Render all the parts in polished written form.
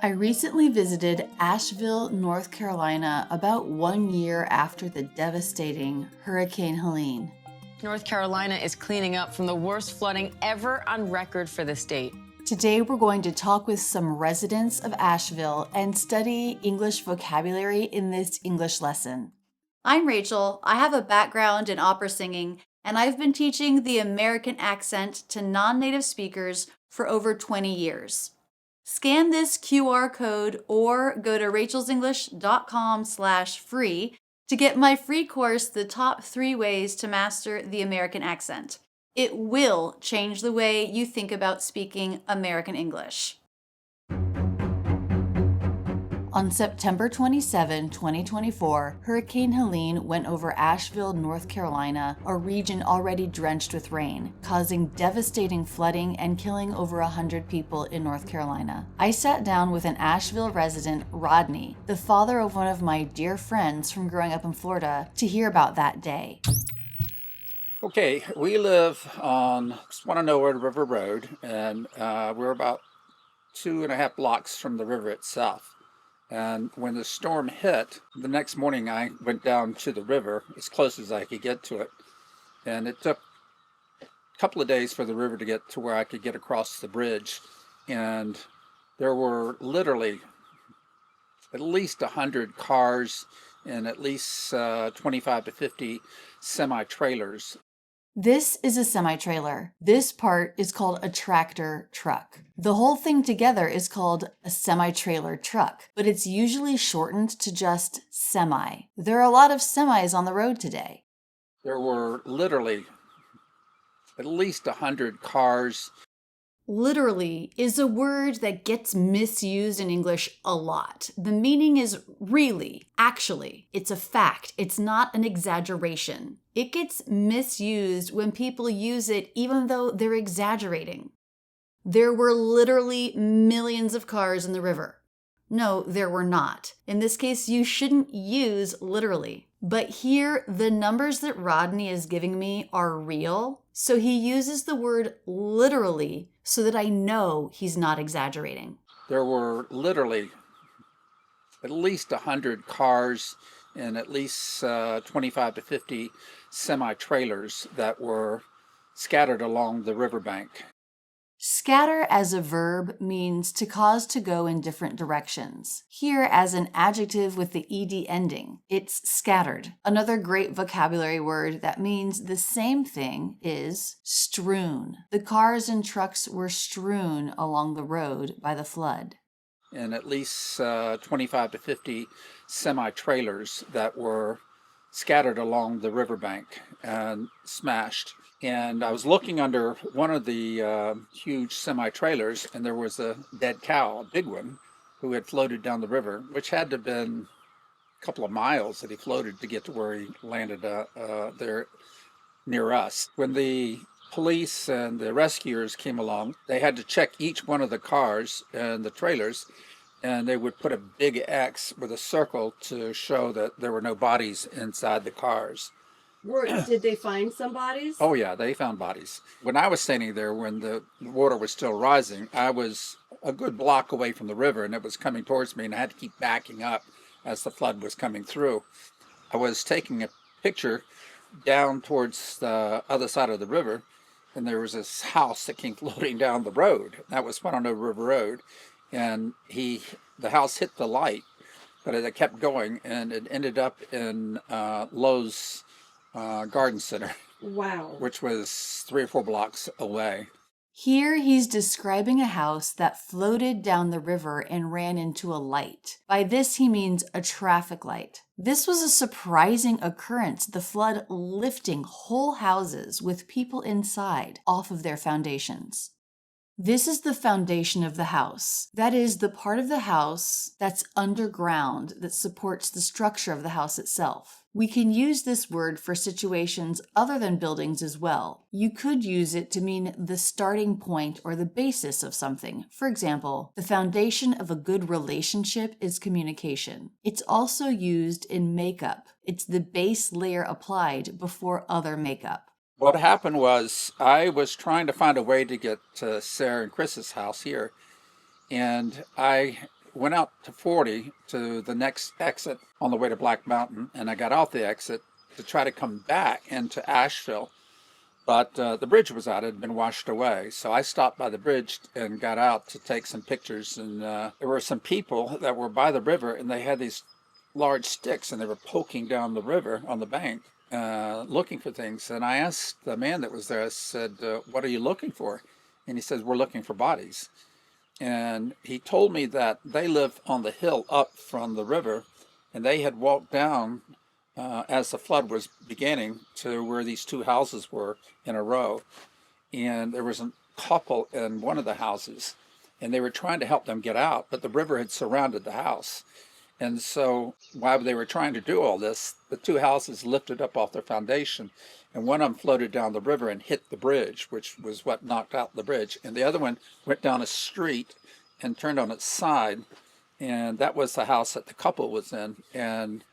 I recently visited Asheville, North Carolina about 1 year after the devastating Hurricane Helene. North Carolina is cleaning up from the worst flooding ever on record for the state. Today we're going to talk with some residents of Asheville and study English vocabulary in this English lesson. I'm Rachel. I have a background in opera singing, and I've been teaching the American accent to non-native speakers for over 20 years. Scan this QR code or go to rachelsenglish.com/free to get my free course, The Top 3 Ways to Master the American Accent. It will change the way you think about speaking American English. On September 27, 2024, Hurricane Helene went over Asheville, North Carolina, a region already drenched with rain, causing devastating flooding and killing over 100 people in North Carolina. I sat down with an Asheville resident, Rodney, the father of one of my dear friends from growing up in Florida, to hear about that day. Okay, we live on Swananoa River Road, and we're about 2.5 blocks from the river itself. And when the storm hit, the next morning I went down to the river as close as I could get to it. And it took a couple of days for the river to get to where I could get across the bridge. And there were literally at least 100 cars and at least 25 to 50 semi-trailers. This is a semi-trailer. This part is called a tractor truck. The whole thing together is called a semi-trailer truck, but it's usually shortened to just semi. There are a lot of semis on the road today. There were literally at least 100 cars. Literally is a word that gets misused in English a lot. The meaning is really, actually. It's a fact. It's not an exaggeration. It gets misused when people use it even though they're exaggerating. There were literally millions of cars in the river. No, there were not. In this case, you shouldn't use literally. But here, the numbers that Rodney is giving me are real, so he uses the word literally so that I know he's not exaggerating. There were literally at least 100 cars and at least 25 to 50 semi-trailers that were scattered along the riverbank. Scatter as a verb means to cause to go in different directions. Here as an adjective with the ed ending, it's scattered. Another great vocabulary word that means the same thing is strewn. The cars and trucks were strewn along the road by the flood. And at least 25 to 50 semi-trailers that were scattered along the riverbank and smashed. And I was looking under one of the huge semi-trailers, and there was a dead cow, a big one, who had floated down the river, which had to have been a couple of miles that he floated to get to where he landed there near us. When the police and the rescuers came along, they had to check each one of the cars and the trailers, and they would put a big X with a circle to show that there were no bodies inside the cars. Did they find some bodies? Oh yeah, they found bodies. When I was standing there, when the water was still rising, I was a good block away from the river, and it was coming towards me, and I had to keep backing up as the flood was coming through. I was taking a picture down towards the other side of the river, and there was this house that came floating down the road. That was Swananoa River Road, and the house hit the light, but it kept going, and it ended up in Lowe's garden center. Wow. Which was 3 or 4 blocks away. Here he's describing a house that floated down the river and ran into a light. By this he means a traffic light. This was a surprising occurrence, the flood lifting whole houses with people inside off of their foundations. This is the foundation of the house. That is the part of the house that's underground that supports the structure of the house itself. We can use this word for situations other than buildings as well. You could use it to mean the starting point or the basis of something. For example, the foundation of a good relationship is communication. It's also used in makeup. It's the base layer applied before other makeup. What happened was I was trying to find a way to get to Sarah and Chris's house here, and I went out to 40 to the next exit on the way to Black Mountain, and I got off the exit to try to come back into Asheville. But the bridge was out, it had been washed away. So I stopped by the bridge and got out to take some pictures. And there were some people that were by the river, and they had these large sticks, and they were poking down the river on the bank, looking for things. And I asked the man that was there, I said, what are you looking for? And he says, we're looking for bodies. And he told me that they live on the hill up from the river, and they had walked down as the flood was beginning to where these two houses were in a row. And there was a couple in one of the houses, and they were trying to help them get out, but the river had surrounded the house. And so while they were trying to do all this, the two houses lifted up off their foundation, and one of them floated down the river and hit the bridge, which was what knocked out the bridge. And the other one went down a street and turned on its side, and that was the house that the couple was in. And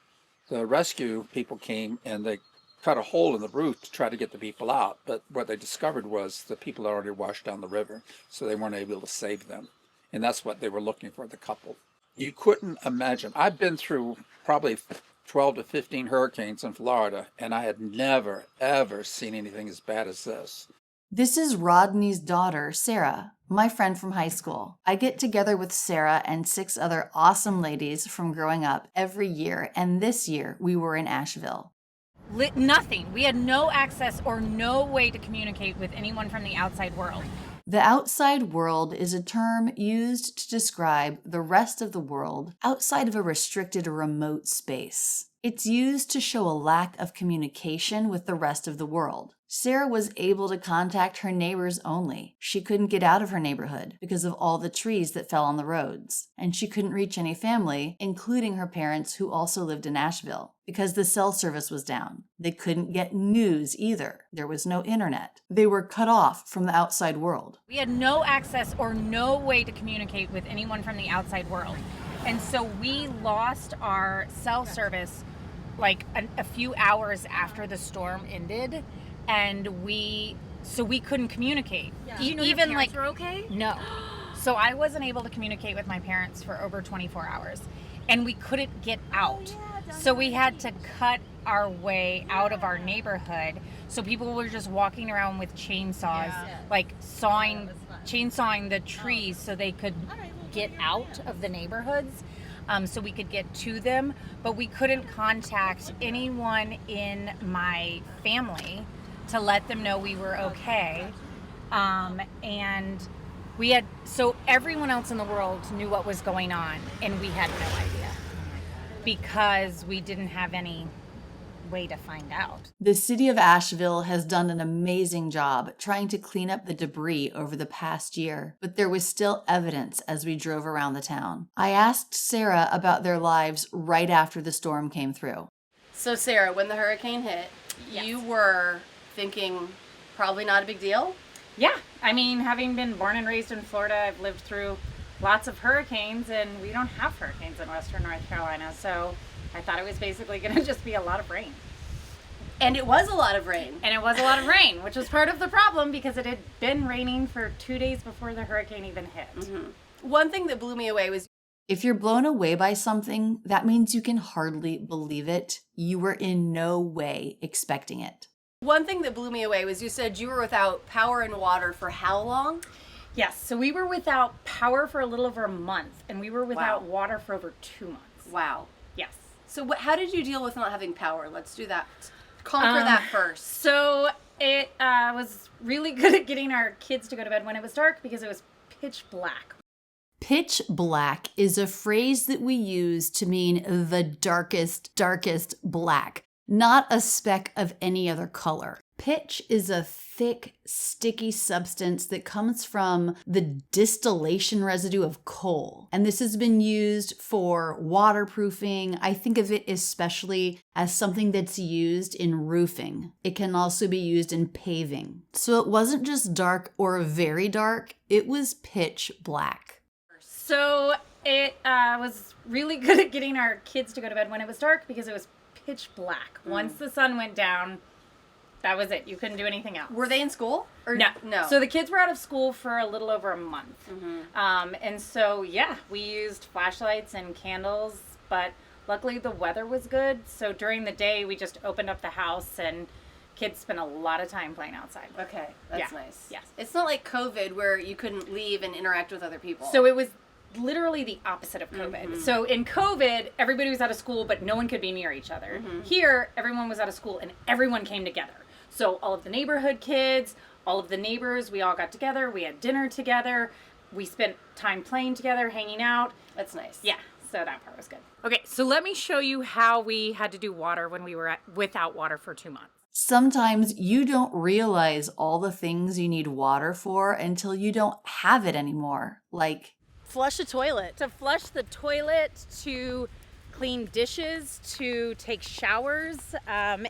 the rescue people came, and they cut a hole in the roof to try to get the people out. But what they discovered was the people had already washed down the river, so they weren't able to save them. And that's what they were looking for, the couple. You couldn't imagine. I've been through probably 12 to 15 hurricanes in Florida, and I had never, ever seen anything as bad as this. This is Rodney's daughter, Sarah, my friend from high school. I get together with Sarah and 6 other awesome ladies from growing up every year, and this year we were in Asheville. Nothing. We had no access or no way to communicate with anyone from the outside world. The outside world is a term used to describe the rest of the world outside of a restricted or remote space. It's used to show a lack of communication with the rest of the world. Sarah was able to contact her neighbors only. She couldn't get out of her neighborhood because of all the trees that fell on the roads. And she couldn't reach any family, including her parents who also lived in Asheville, because the cell service was down. They couldn't get news either. There was no internet. They were cut off from the outside world. We had no access or no way to communicate with anyone from the outside world. And so we lost our cell service like a few hours after the storm ended. And we couldn't communicate. Yeah. Do you know Even your parents like were okay? No. So I wasn't able to communicate with my parents for over 24 hours, and we couldn't get out. So we had to cut our way out of our neighborhood. So people were just walking around with chainsaws, like chainsawing the trees so they could get out of the neighborhoods. So we could get to them, but we couldn't contact anyone in my family to let them know we were okay. And so everyone else in the world knew what was going on, and we had no idea because we didn't have any way to find out. The city of Asheville has done an amazing job trying to clean up the debris over the past year, but there was still evidence as we drove around the town. I asked Sarah about their lives right after the storm came through. So Sarah, when the hurricane hit, you were thinking probably not a big deal? Yeah, I mean, having been born and raised in Florida, I've lived through lots of hurricanes, and we don't have hurricanes in Western North Carolina, so I thought it was basically going to just be a lot of rain. And it was a lot of rain. And it was a lot of rain, which was part of the problem because it had been raining for 2 days before the hurricane even hit. Mm-hmm. One thing that blew me away was if you're blown away by something, that means you can hardly believe it. You were in no way expecting it. One thing that blew me away was you said you were without power and water for how long? Yes, so we were without power for a little over a month, and we were without water for over 2 months. Wow. Yes. So how did you deal with not having power? Let's do that. Conquer that first. So it was really good at getting our kids to go to bed when it was dark because it was pitch black. Pitch black is a phrase that we use to mean the darkest black, not a speck of any other color. Pitch is a thick, sticky substance that comes from the distillation residue of coal. And this has been used for waterproofing. I think of it especially as something that's used in roofing. It can also be used in paving. So it wasn't just dark or very dark, it was pitch black. So it was really good at getting our kids to go to bed when it was dark because it was pitch black. Once the sun went down, That was it. You couldn't do anything else. Were they in school? Or No. No. So the kids were out of school for a little over a month. And so, yeah, we used flashlights and candles, but luckily the weather was good. So during the day, we just opened up the house and kids spent a lot of time playing outside. Okay, that's Yeah. nice. Yes. It's not like COVID where you couldn't leave and interact with other people. So it was literally the opposite of COVID. So in COVID, everybody was out of school, but no one could be near each other. Here, everyone was out of school and everyone came together. So all of the neighborhood kids, all of the neighbors, we all got together. We had dinner together. We spent time playing together, hanging out. That's nice. Yeah, so that part was good. Okay, so let me show you how we had to do water when we were without water for 2 months. Sometimes you don't realize all the things you need water for until you don't have it anymore. Like, Flush a toilet. To flush the toilet, to clean dishes, to take showers,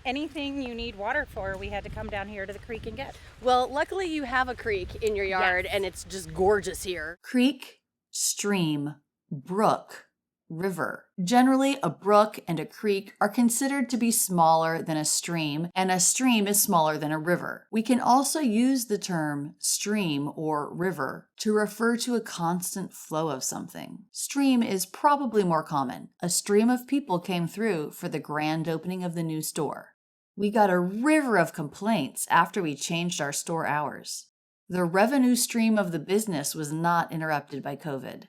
anything you need water for, we had to come down here to the creek and get. Well, luckily you have a creek in your yard Yes. and it's just gorgeous here. creek, stream, brook, river. Generally, a brook and a creek are considered to be smaller than a stream, and a stream is smaller than a river. We can also use the term stream or river to refer to a constant flow of something. Stream is probably more common. A stream of people came through for the grand opening of the new store. We got a river of complaints after we changed our store hours. The revenue stream of the business was not interrupted by COVID.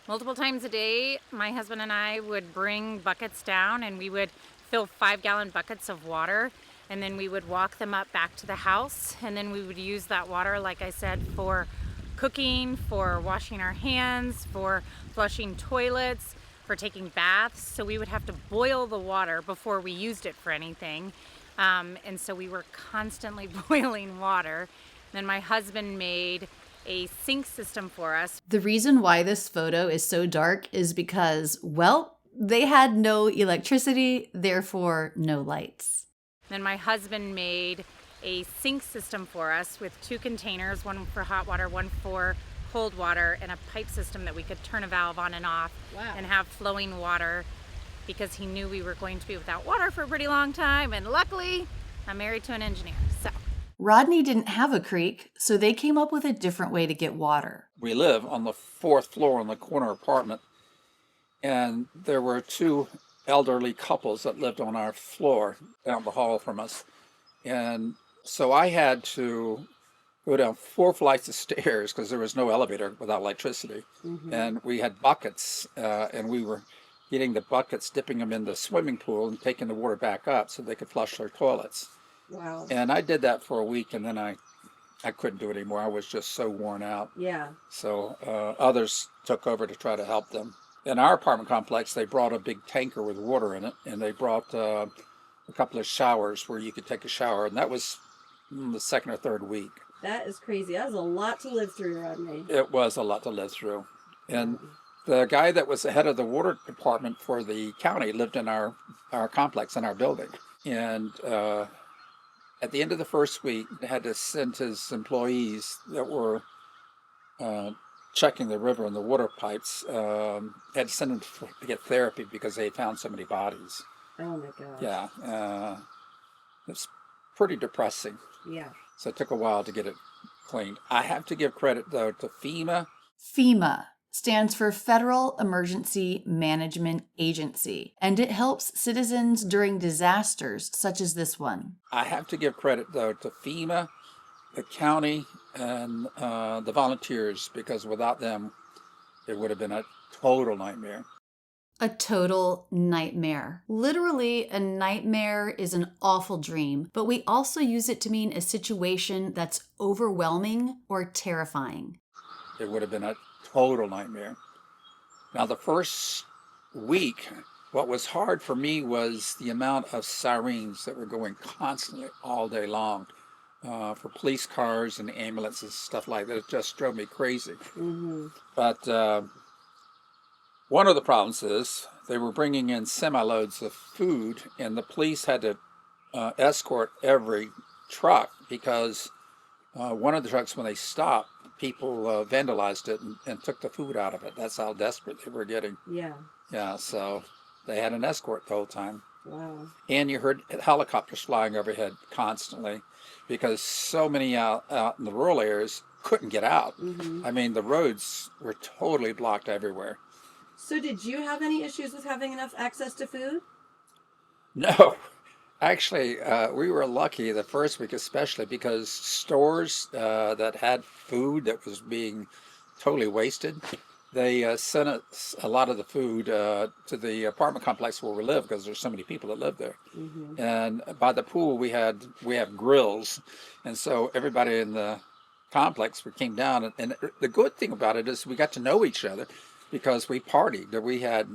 Multiple times a day, my husband and I would bring buckets down and we would fill 5-gallon buckets of water, and then we would walk them up back to the house, and then we would use that water, like I said, for cooking, for washing our hands, for flushing toilets, for taking baths. So we would have to boil the water before we used it for anything. And so we were constantly boiling water. Then my husband made a sink system for us. The reason why this photo is so dark is because, well, they had no electricity, therefore no lights. Then my husband made a sink system for us with 2 containers, one for hot water, one for cold water, and a pipe system that we could turn a valve on and off and have flowing water, because he knew we were going to be without water for a pretty long time. And luckily, I'm married to an engineer, so. Rodney didn't have a creek, so they came up with a different way to get water. We live on the 4th floor in the corner apartment, and there were 2 elderly couples that lived on our floor down the hall from us. And so I had to go down 4 flights of stairs because there was no elevator without electricity. And we had buckets, and we were getting the buckets, dipping them in the swimming pool and taking the water back up so they could flush their toilets. Wow. And I did that for a week, and then I couldn't do it anymore. I was just so worn out. Yeah. So others took over to try to help them. In our apartment complex, they brought a big tanker with water in it, and they brought a couple of showers where you could take a shower, and that was the 2nd or 3rd week. That is crazy. That was a lot to live through, Rodney. It was a lot to live through. And the guy that was the head of the water department for the county lived in our complex, in our building. And at the end of the first week, he had to send his employees that were checking the river and the water pipes, had to send them to get therapy because they found so many bodies. Oh my gosh. Yeah, it's pretty depressing. Yeah. So it took a while to get it cleaned. I have to give credit, though, to FEMA. FEMA stands for Federal Emergency Management Agency, and it helps citizens during disasters such as this one. I have to give credit, though, to FEMA, the county, and the volunteers, because without them, it would have been a total nightmare. A total nightmare. Literally, a nightmare is an awful dream, but we also use it to mean a situation that's overwhelming or terrifying. It would have been a total nightmare. Now, the first week, what was hard for me was the amount of sirens that were going constantly all day long for police cars and ambulances, stuff like that. It just drove me crazy. But one of the problems is they were bringing in semi-loads of food, and the police had to escort every truck because one of the trucks, when they stopped, people vandalized it and took the food out of it. That's how desperate they were getting. Yeah. Yeah, so they had an escort the whole time. Wow. And you heard helicopters flying overhead constantly because so many out in the rural areas couldn't get out. I mean, the roads were totally blocked everywhere. So did you have any issues with having enough access to food? No, actually, we were lucky the first week, especially because stores that had food that was being totally wasted, they sent us a lot of the food to the apartment complex where we live because there's so many people that live there. And by the pool, we have grills, and so everybody in the complex we came down. And the good thing about it is we got to know each other because we partied. We had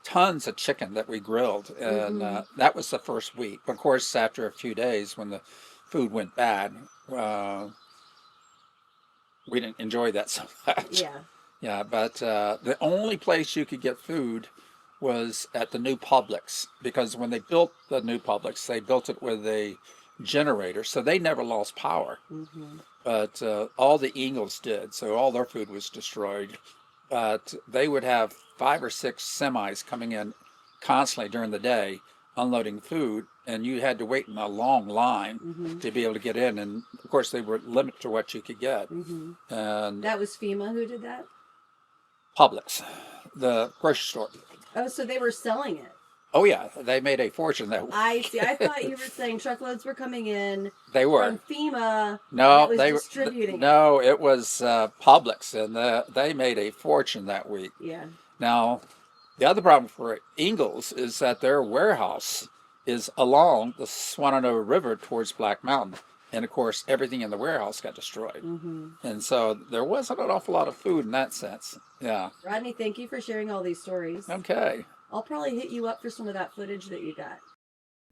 tons of chicken that we grilled, and that was the first week. Of course, after a few days, when the food went bad, we didn't enjoy that so much. Yeah. Yeah, but the only place you could get food was at the new Publix, because when they built the new Publix, they built it with a generator, so they never lost power. But all the Ingles did, so all their food was destroyed. But they would have 5 or 6 semis coming in constantly during the day, unloading food, and you had to wait in a long line to be able to get in. And of course, they were limited to what you could get. And That was FEMA who did that? Publix, the grocery store. Oh, so they were selling it. Oh yeah, they made a fortune that I see. I thought you were saying truckloads were coming in they were. from FEMA. No, that was they were distributing. no, it was Publix, and they made a fortune that week. Yeah. Now, the other problem for Ingles is that their warehouse is along the Swananoa River towards Black Mountain. And of course, everything in the warehouse got destroyed. And so there wasn't an awful lot of food in that sense. Yeah. Rodney, thank you for sharing all these stories. Okay. I'll probably hit you up for some of that footage that you got.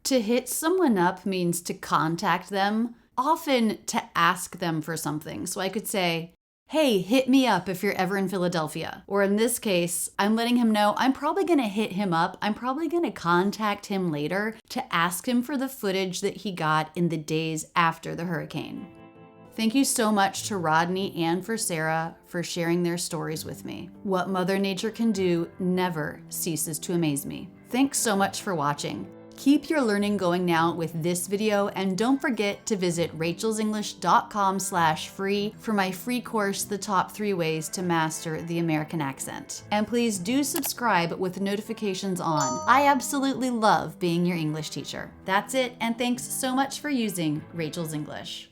To hit someone up means to contact them, often to ask them for something. So I could say, hey, hit me up if you're ever in Philadelphia. Or in this case, I'm letting him know I'm probably going to hit him up. I'm probably going to contact him later to ask him for the footage that he got in the days after the hurricane. Thank you so much to Rodney and for Sarah for sharing their stories with me. What Mother Nature can do never ceases to amaze me. Thanks so much for watching. Keep your learning going now with this video, and don't forget to visit rachelsenglish.com/free for my free course, The Top 3 Ways to Master the American Accent. And please do subscribe with notifications on. I absolutely love being your English teacher. That's it, and thanks so much for using Rachel's English.